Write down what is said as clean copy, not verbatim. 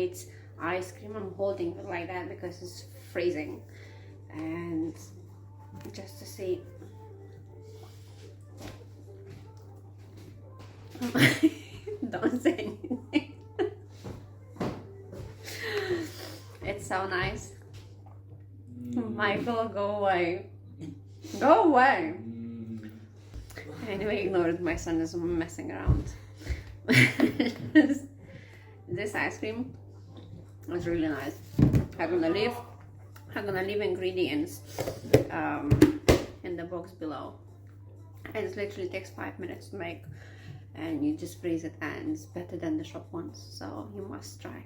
great ice cream. I'm holding it like that because it's freezing, and just to see. Don't say anything. It's so nice. Michael, go away. Go away. Anyway, ignore it. My son is messing around. This ice cream is really nice. I'm gonna leave ingredients in the box below. And it literally takes 5 minutes to make, and you just freeze it, and it's better than the shop ones, so you must try.